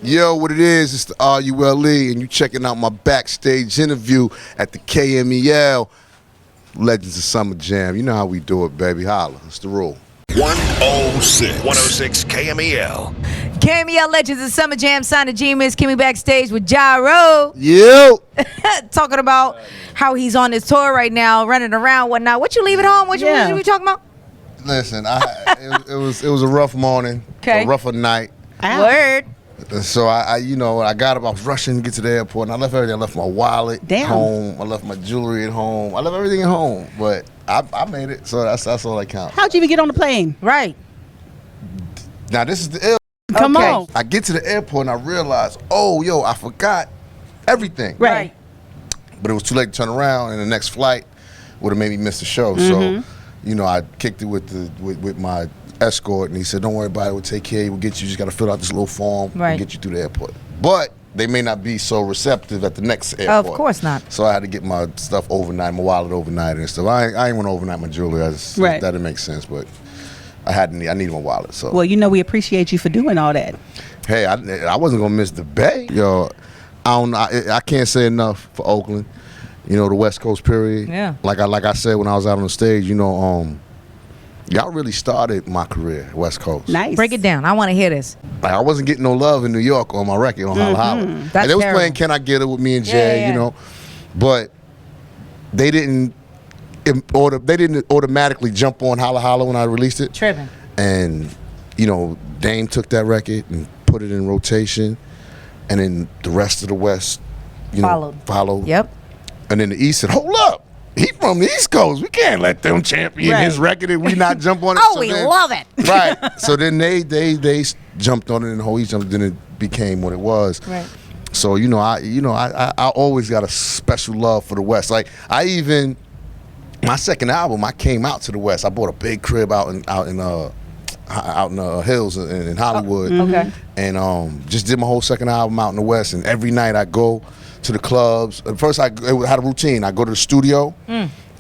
Yo, what it is, it's the RULE, and you checking out my backstage interview at the KMEL Legends of Summer Jam. You know how we do it, baby. Holla. It's the rule. 106 KMEL. KMEL Legends of Summer Jam, Sign of Genius, Kimmy Backstage with Gyro. Yo. Talking about how he's on his tour right now, running around, whatnot. What you leave at home? What you talking about? Listen, it was a rough morning, a rougher night. Word. So I got up. I was rushing to get to the airport, and I left everything. I left my wallet home. I left my jewelry at home. I left everything at home, but I made it. So that's all that counts. How'd you even get on the plane? Right. Now this is the ill. Come on. I get to the airport and I realize, I forgot everything. Right. But it was too late to turn around, and the next flight would have made me miss the show. So, I kicked it with my escort, and he said, "Don't worry about it. We'll take care of you. We'll get you. You just got to fill out this little form and get you through the airport." But they may not be so receptive at the next airport. Of course not. So I had to get my stuff overnight, my wallet overnight and stuff. I ain't want to overnight my jewelry. That didn't make sense, but I needed my wallet. So we appreciate you for doing all that. Hey, I wasn't gonna miss the Bay. I can't say enough for Oakland. The West Coast period. Yeah. Like I said when I was out on the stage, y'all really started my career, West Coast. Nice. Break it down. I want to hear this. Like, I wasn't getting no love in New York on my record on Holla Holla. That's they was terrible. playing Can I Get It with me and Jay, but they didn't automatically jump on Holla Holla when I released it. Tripping. And Dame took that record and put it in rotation, and then the rest of the West, followed. Yep. And then the East said, "Hold up, he from the East Coast. We can't let them champion his record and we not jump on it." We love it. Right. So then they jumped on it, and the whole East jumped. Then it became what it was. Right. So I always got a special love for the West. Like my second album, I came out to the West. I bought a big crib out in the hills in Hollywood. Okay. And just did my whole second album out in the West. And every night I go to the clubs. At first, I had a routine. I go to the studio,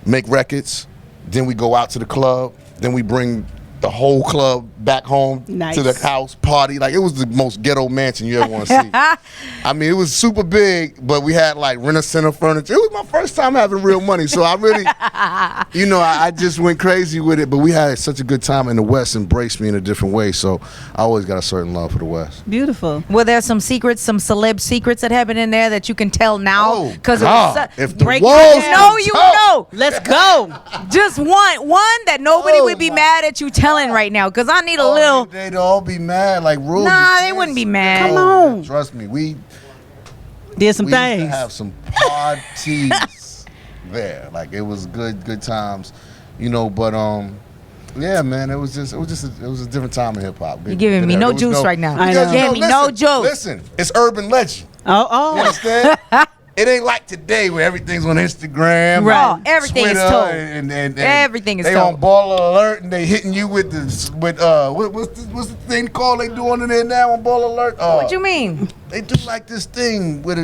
make records, then we go out to the club, then we bring the whole club back home to the house, party. Like, it was the most ghetto mansion you ever want to see. I mean, it was super big, but we had like rent-a-center furniture. It was my first time having real money, so I really, I just went crazy with it. But we had such a good time, and the West embraced me in a different way. So I always got a certain love for the West. Beautiful. Were there some secrets, some celeb secrets that happened in there that you can tell now? Because if the walls know. Let's go. Just one that nobody would be mad at you telling right now. Because I need a little. They'd all be mad, like rules. Nah, they wouldn't be mad. Come on. Trust me, we did some things. Used to have some parties there. Like, it was good times, But yeah, man, it was a different time in hip hop. You're giving me no juice right now. I know. Giving me no juice. Listen, it's urban legend. Oh. You understand? It ain't like today where everything's on Instagram. Right. Everything Twitter, is told. And Everything is they told. on Baller Alert, and they hitting you with what's the thing called they do on there now on Baller Alert? What you mean? They do like this thing with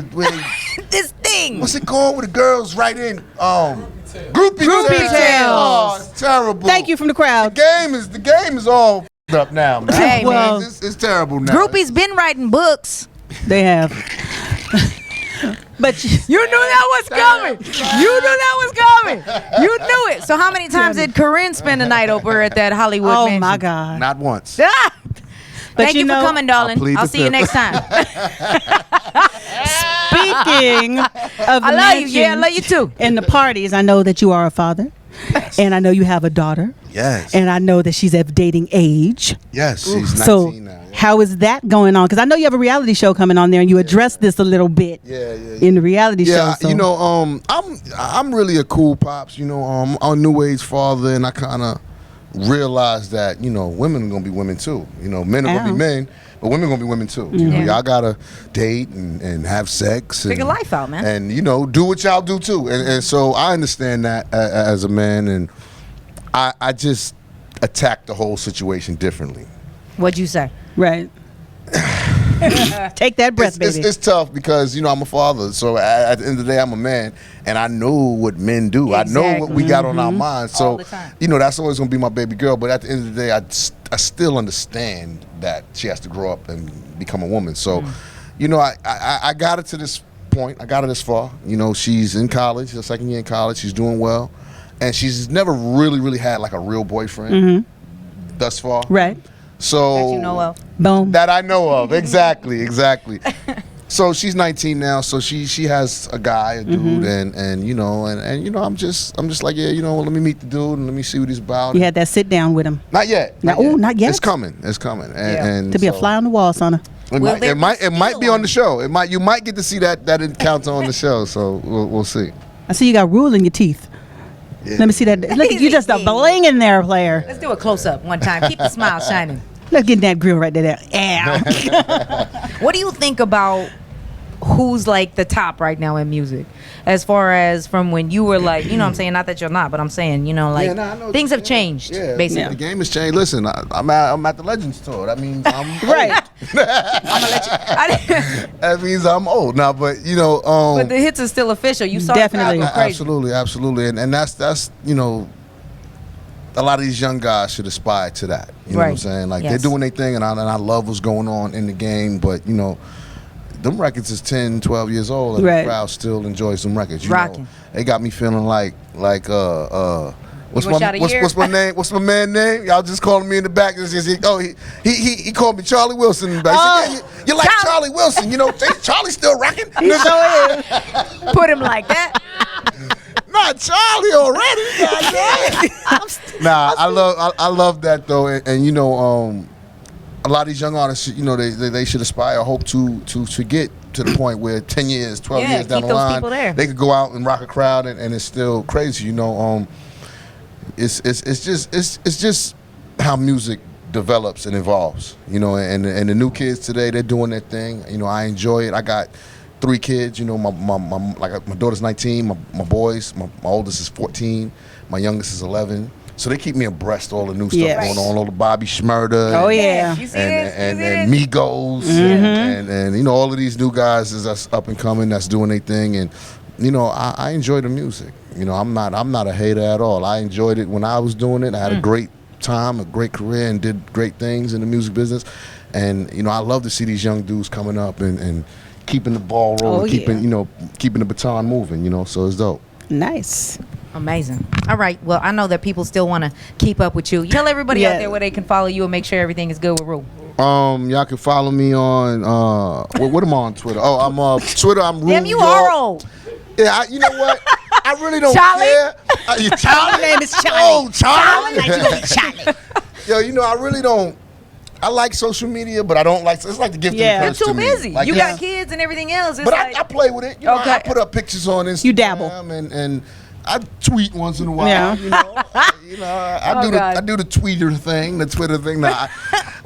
This thing. what's it called where the girls write in groupie tales. Oh, it's terrible. Thank you from the crowd. The game is all up now, man. Hey, Well, man. It's terrible now. Groupies been writing books. They have. But You knew that was coming. You knew that was coming. You knew it. So how many times did Corinne spend the night over at that Hollywood mansion? my God. Not once. Ah! Thank you for coming, darling. I'll see you next time. Speaking of the I love you. Yeah, I love you too. And the parties, I know that you are a father. And I know you have a daughter. Yes. And I know that she's of dating age. Yes, she's 19 So now. Yeah. how is that going on? Because I know you have a reality show coming on there, and you address this a little bit in the reality show. So. I'm really a cool pops. I'm a new age father, and I kind of realized that women are gonna be women too. Men are gonna be men, but women are gonna be women too. Y'all gotta date and have sex. Figure life out, man. And do what y'all do too. And so I understand that as a man, and I just attack the whole situation differently. What'd you say? Right. Take that breath, baby. It's tough because I'm a father, so at the end of the day, I'm a man, and I know what men do. Exactly. I know what we got on our minds. So all the time. that's always gonna be my baby girl. But at the end of the day, I still understand that she has to grow up and become a woman. So, I got her to this point. I got her this far. She's in college, her second year in college. She's doing well, and she's never really had like a real boyfriend thus far. Right. So That you know of. Boom. That I know of. Exactly. So she's 19 now, so she has a guy, a dude, and I'm just like, let me meet the dude and let me see what he's about. You had that sit down with him. Not yet. Not yet. It's coming. And to be a fly on the wall, Sonna. It might be on the show. You might get to see that encounter on the show. So we'll see. I see you got rule in your teeth. Yeah. Let me see that. Look, you just a bling in there, player. Let's do a close up one time. Keep the smile shining. Let's get that grill right there. What do you think about who's like the top right now in music, as far as from when you were like, what I'm saying, not that you're not, but I'm saying, things have changed, basically. Yeah, the game has changed. Listen, I'm at the Legends tour. That means I'm right. I'm gonna let you. That means I'm old now, but but the hits are still official. You saw definitely, absolutely, and that's a lot of these young guys should aspire to that. You know what I'm saying? Like they're doing their thing, and I love what's going on in the game, but them records is 10, 12 years old, and the crowd still enjoys them records. Rocking. They got me feeling like what's my name? What's my man name? Y'all just calling me in the back. He called me Charlie Wilson in the back. He said, you like Charlie Wilson? Charlie's still rocking. He sure is. Put him like that. Not Charlie already. I love that though, and a lot of these young artists, they should aspire, hope to get to the point where 10 years, 12 years down the line, they could go out and rock a crowd, and it's still crazy. It's just how music develops and evolves. And the new kids today, they're doing their thing. I enjoy it. I got 3 kids. My daughter's 19. My boys, my oldest is 14. My youngest is 11. So they keep me abreast of all the new stuff going on, all the Bobby Shmurda. Oh yeah, and Migos, and all of these new guys that's up and coming, that's doing their thing, and I enjoy the music. I'm not a hater at all. I enjoyed it when I was doing it. I had a great time, a great career, and did great things in the music business. And I love to see these young dudes coming up and keeping the ball rolling, keeping the baton moving. So it's dope. Nice. Amazing. All right. Well, I know that people still want to keep up with you. Tell everybody out there where they can follow you and make sure everything is good with Rue. Y'all can follow me on what am I on Twitter? Oh, I'm Twitter. I'm Rue. Damn, you are old. Yeah, you know what? I really don't Charlie? care. Charlie? My name is Charlie. Oh, Charlie. Charlie. Yo, I really don't. I like social media, but I don't like. It's like the gift and the curse. You're too to me. busy. Like, you got kids and everything else. It's but I play with it. I put up pictures on Instagram. You dabble. And I tweet once in a while. Yeah. I do the tweeter thing, the Twitter thing. Nah,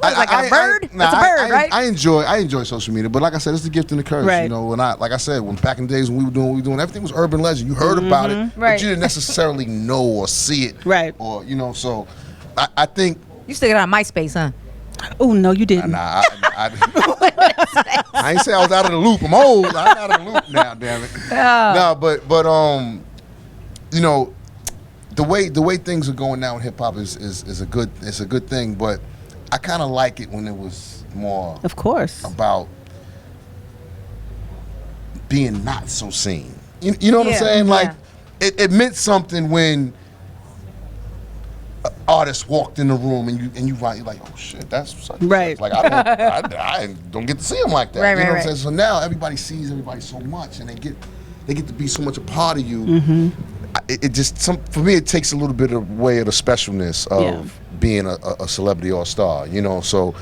like a bird? That's a bird, right? I enjoy social media, but like I said, it's the gift and the curse. Right. When back in the days when we were doing, everything was urban legend. You heard about it, but you didn't necessarily know or see it. Right. Or so I think you still got on MySpace, huh? Oh no, you didn't. Nah, I ain't say I was out of the loop. I'm old. I'm out of the loop now. Damn it. No, but the way things are going now in hip hop is a good thing. But I kind of like it when it was more, of course, about being not so seen. You know what I'm saying? Like it meant something when artist walked in the room and you're like, oh shit, that's such right. Like I don't get to see him like that. Right, you know right, what I'm saying? So now everybody sees everybody so much, and they get to be so much a part of you. It just for me it takes a little bit away of the specialness of being a celebrity or a star. So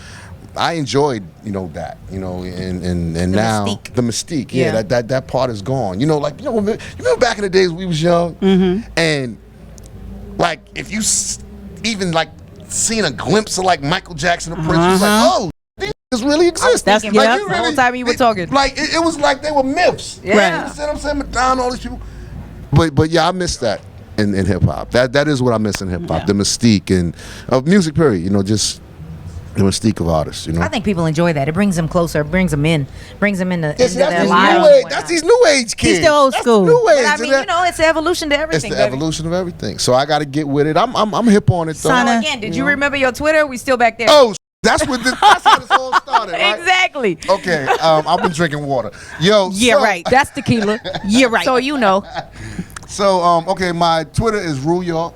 I enjoyed that and the now mystique. The mystique. Yeah, that part is gone. You remember back in the days we was young and like if you even like seen a glimpse of like Michael Jackson or Prince, was like, oh, these niggas really exist. That's the whole time you were talking. Like it was like they were myths. Yeah. Right. You see what I'm saying? Madonna, all these people. But yeah, I miss that in hip hop. That is what I miss in hip hop. The mystique and of music period. Just the mystique of artists, you know. I think people enjoy that. It brings them closer. It brings them in. Brings them into their lives. That's these new age kids. He's the old school. New age. But I mean, you know, it's the evolution to everything. It's the evolution of everything. So I got to get with it. I'm hip on it though. So again, did you remember your Twitter? We still back there. Oh, that's how this all started, right? Exactly. Okay, I've been drinking water. Yo, yeah, right. That's tequila. Yeah, right. So you know. So okay, my Twitter is Rue York,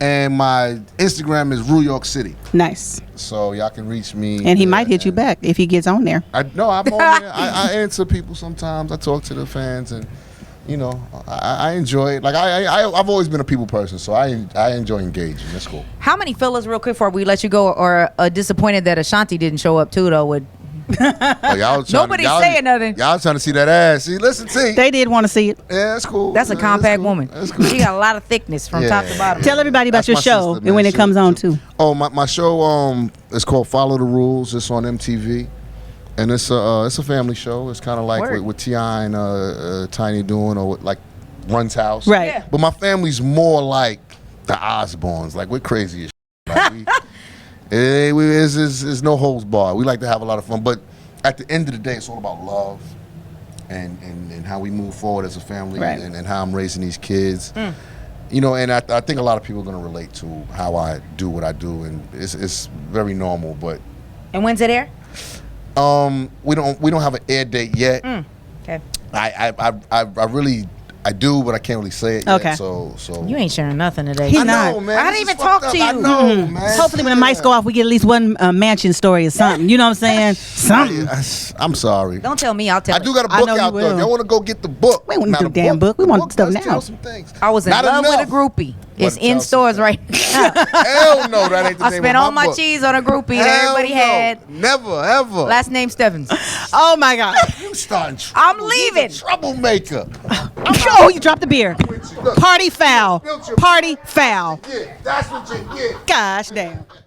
and my Instagram is Rue York City. Nice. So y'all can reach me. And he might hit you back if he gets on there. I'm on there. I answer people sometimes. I talk to the fans, and you know, I enjoy it. Like I've always been a people person, so I enjoy engaging. That's cool. How many fellas, real quick, before we let you go, are disappointed that Ashanti didn't show up too, though? With nobody's saying nothing. Y'all trying to see that ass? See, listen. They did want to see it. Yeah, that's cool. That's a compact woman. That's cool. She got a lot of thickness from top to bottom. Tell everybody about your show and when it comes on too. Oh, my show is called Follow the Rules. It's on MTV. And it's a family show. It's kind of like what T.I. and Tiny doing, or like Run's House. Right. Yeah. But my family's more like the Osbournes. Like, we're crazy as shit. Like, it's no holds barred. We like to have a lot of fun. But at the end of the day, it's all about love and how we move forward as a family, right. and how I'm raising these kids. You know, and I think a lot of people are going to relate to how I do what I do. And it's very normal. But and when's it air? We don't have an air date yet. Okay. I really do, but I can't really say it yet. Okay. So you ain't sharing nothing today. He's know, not. man. I didn't even talk to you. I know, man. Hopefully, when the mics go off, we get at least one mansion story or something. You know what I'm saying? Something. I'm sorry. Don't tell me. I'll tell. I do got a book out though. Y'all want to go get the book? We want the damn book. We want stuff now. Tell some things. I was in love with a groupie. It's in stores right now. Hell no, that ain't the name of my book. I spent all my cheese on a groupie that everybody had. Never, ever. Last name Stevens. Oh my God. You starting trouble. I'm leaving. You's a troublemaker. Oh, you dropped the beer. Party foul. Party foul. Yeah, that's what you get. Gosh damn.